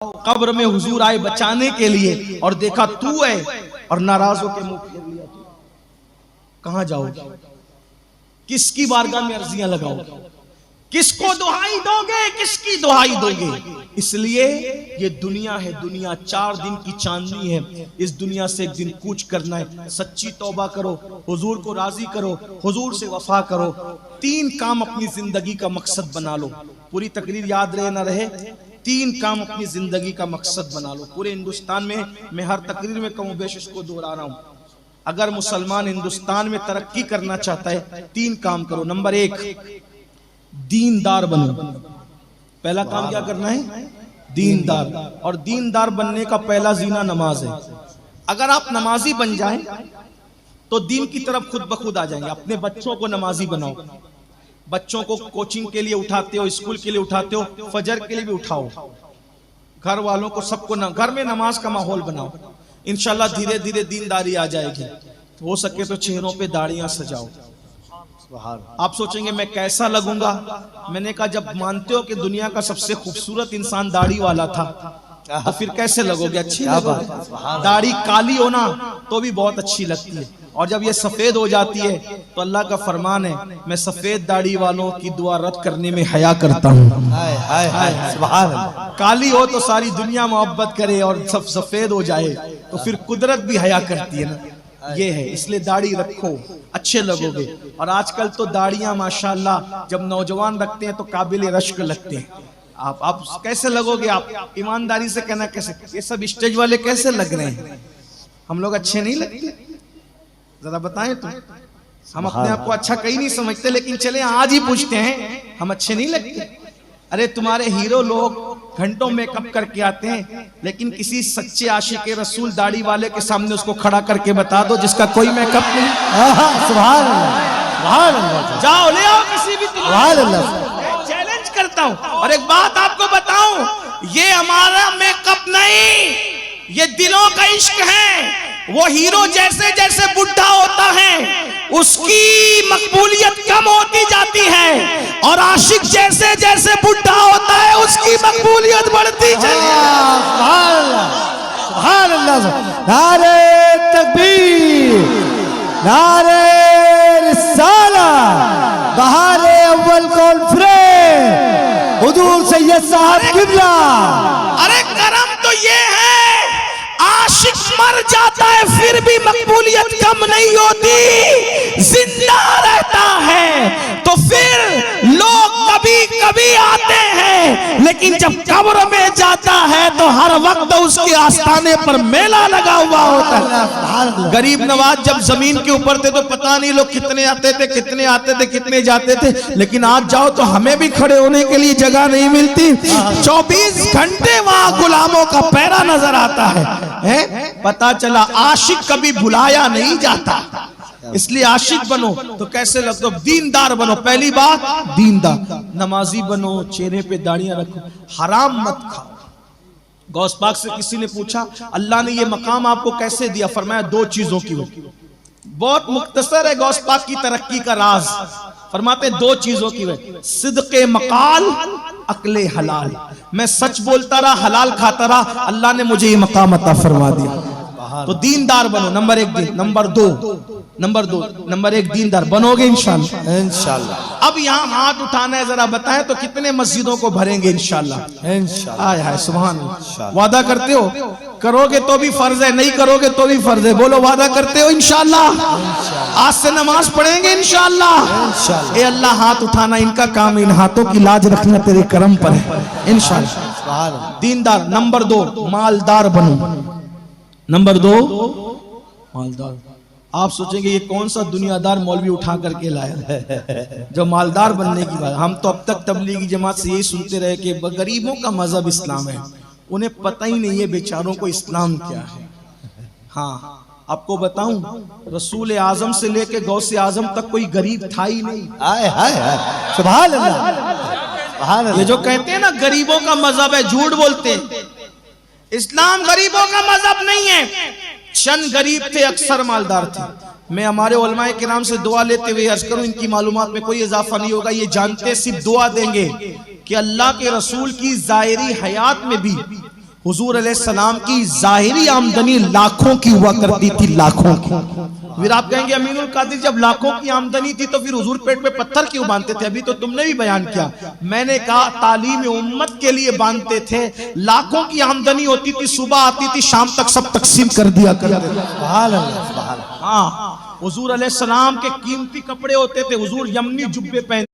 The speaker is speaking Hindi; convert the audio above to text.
कब्र में हुजूर आए बचाने के लिए और देखा तू है और नाराज होकर मुंह फेर लिया। तू कहां जाओगे? किसकी बारगाह में अर्जियां लगाओगे? किसको दुहाई दोगे? किसकी दुहाई दोगे? इसलिए ये दुनिया है, दुनिया 4 दिन की चांदनी है। इस दुनिया से एक दिन कूच करना है। सच्ची तौबा करो, हुजूर को राजी करो, हुजूर से वफा करो। 3 काम अपनी जिंदगी का मकसद बना लो। पूरी तकरीर याद रहे ना रहे, 3 काम अपनी जिंदगी का मकसद बना लो। पूरे हिंदुस्तान में मैं हर तकरीर में कम बेश इसको दोहरा रहा हूं। अगर मुसलमान हिंदुस्तान में तरक्की करना चाहता है 3 काम करो। नंबर 1, दीनदार बनो। पहला काम क्या करना है? दीनदार। और दीनदार बनने का पहला जीना नमाज है। अगर आप नमाजी बन जाएं तो दीन की तरफ खुद ब खुद आ जाएंगे। अपने बच्चों को नमाजी बनाओ। बच्चों को कोचिंग के लिए उठाते हो, स्कूल के लिए उठाते हो, फजर के लिए भी उठाओ। घर वालों को सबको घर में नमाज का माहौल बनाओ। इंशाल्लाह धीरे धीरे दीनदारी आ जाएगी। तो हो सके तो चेहरों पे दाढ़ियां सजाओ। आप सोचेंगे मैं कैसा लगूंगा? मैंने कहा जब मानते हो कि दुनिया का सबसे खूबसूरत इंसान दाढ़ी वाला था तो फिर कैसे लगोगे? अच्छी लगोगे। दाढ़ी काली होना तो भी बहुत अच्छी लगती है, और जब ये सफेद हो जाती है तो अल्लाह का फरमान है, मैं सफेद दाढ़ी वालों की दुआ रद्द करने में हया करता हूँ। काली हो तो सारी दुनिया मोहब्बत करे और सब सफेद हो जाए तो फिर कुदरत भी हया करती है ना। ये है, इसलिए दाढ़ी रखो, अच्छे लगोगे। और आजकल तो दाढ़ियां माशाल्लाह जब नौजवान रखते हैं तो काबिल रश्क लगते हैं। आप कैसे लगोगे? आप ईमानदारी से कहना, कैसे ये सब स्टेज वाले कैसे लग रहे हैं? हम लोग अच्छे नहीं लगते? जरा बताएं तो। हम अपने आप को अच्छा कहीं नहीं समझते, लेकिन चले आज ही पूछते हैं हम अच्छे नहीं लगते? अरे तुम्हारे हीरो लोग घंटों मेकअप करके आते हैं, लेकिन किसी सच्चे आशिक रसूल दाढ़ी वाले के सामने उसको खड़ा करके बता दो जिसका कोई मेकअप नहीं। सुभान अल्लाह। जाओ ले आओ किसी भी, चैलेंज करता हूं। और एक बात आपको बताऊं, ये हमारा मेकअप नहीं, ये दिलों का इश्क है। वो हीरो जैसे जैसे बुढ़ा होता है उसकी मकबूलियत कम होती जाती है, और आशिक जैसे जैसे बुढ़ा होता है उसकी मकबूलियत बढ़ती चली। सुभान अल्लाह। नारे तकबीर, नारे रिसालत, बहारे अव्वल कॉन्फ्रेंस, हुजूर सैयद साहब किबला। अरे करम तो ये है, आशिक मर जाता है फिर भी मकबूलियत कम नहीं होती, जिंदा रहता है तो फिर लोग कभी कभी आते हैं, लेकिन जब कब्र में जाता है तो हर वक्त उसके आस्थाने पर मेला लगा हुआ होता है। गरीब नवाज जब जमीन के ऊपर थे तो पता नहीं लोग कितने आते थे, कितने आते थे, कितने जाते थे, लेकिन आज जाओ तो हमें भी खड़े होने के लिए जगह नहीं मिलती। 24 घंटे वहां गुलामों का पैरा नजर आता है। पता चला आशिक कभी भुलाया नहीं जाता। इसलिए आशिक बनो तो कैसे लगता? दीनदार बनो। पहली बात दीनदार, नमाजी बनो, चेहरे पे दाढ़ियां रखो, हराम मत खाओ। गौस पाक से किसी ने पूछा अल्लाह ने ये मकाम आपको कैसे दिया? फरमाया 2 चीजों की वजह। बहुत मुख्तसर है गौस पाक की तरक्की का राज। फरमाते 2 चीजों की वजह, सिद्क़े मकाल, अक्ले हलाल। मैं सच बोलता रहा, हलाल खाता रहा, अल्लाह ने मुझे ये मकाम अता फरमा दिया। तो दीनदार बनो। नंबर 1 नंबर 1 दीनदार बनोगे इंशाल्लाह। इंशाल्लाह। अब यहाँ हाथ उठाना है, जरा बताएं तो कितने मस्जिदों को भरेंगे इंशाल्लाह? इंशाल्लाह। आय हाय सुभान अल्लाह। वादा करते हो? करोगे तो भी फर्ज है, नहीं करोगे तो भी फर्ज है। बोलो वादा करते हो? इंशाल्लाह। आज से नमाज पढ़ेंगे इंशाल्लाह। ए अल्लाह, हाथ उठाना इनका काम, इन हाथों की लाज रखना तेरे करम पर है इंशाल्लाह। दीनदार। नंबर 2 मालदार बनो। नंबर 2 मालदार। आप सोचेंगे ये कौन सा दुनियादार मौलवी उठा करके लाया जो मालदार बनने की बात। हम तो अब तक तबलीगी जमात से यही सुनते रहे कि गरीबों का मजहब इस्लाम है। उन्हें पता ही नहीं है बेचारों को इस्लाम क्या है। हाँ, आपको बताऊं, रसूल आजम से लेके गौसे आजम तक कोई गरीब था ही नहीं। सुभान अल्लाह। ये जो कहते हैं ना गरीबों का मजहब है, झूठ बोलते हैं। इस्लाम गरीबों का मजहब नहीं है। चंद गरीब थे, अक्सर मालदार थे। मैं हमारे उलमाए किराम से दुआ लेते हुए अर्ज करूं, इनकी मालूमात में कोई इजाफा नहीं होगा। ये जानते सिर्फ दुआ देंगे कि अल्लाह के रसूल की जायरी हयात में भी हुजूर अलैहिस्सलाम की जाहिरी आमदनी लाखों की हुआ करती थी, लाखों की। फिर आप कहेंगे अमीनुल कादिर जब लाखों की आमदनी थी तो फिर हुजूर पेट पे पत्थर क्यों बांधते थे? अभी तो तुमने भी बयान किया। मैंने कहा तालीम उम्मत के लिए बांधते थे। लाखों की आमदनी होती थी, सुबह आती थी, शाम तक सब तकसीम कर दिया करते थे। सुभान अल्लाह, सुभान अल्लाह। हाँ, हुजूर अलैहिस्सलाम के कीमती कपड़े होते थे। हुजूर यमनी जुब्बे पहन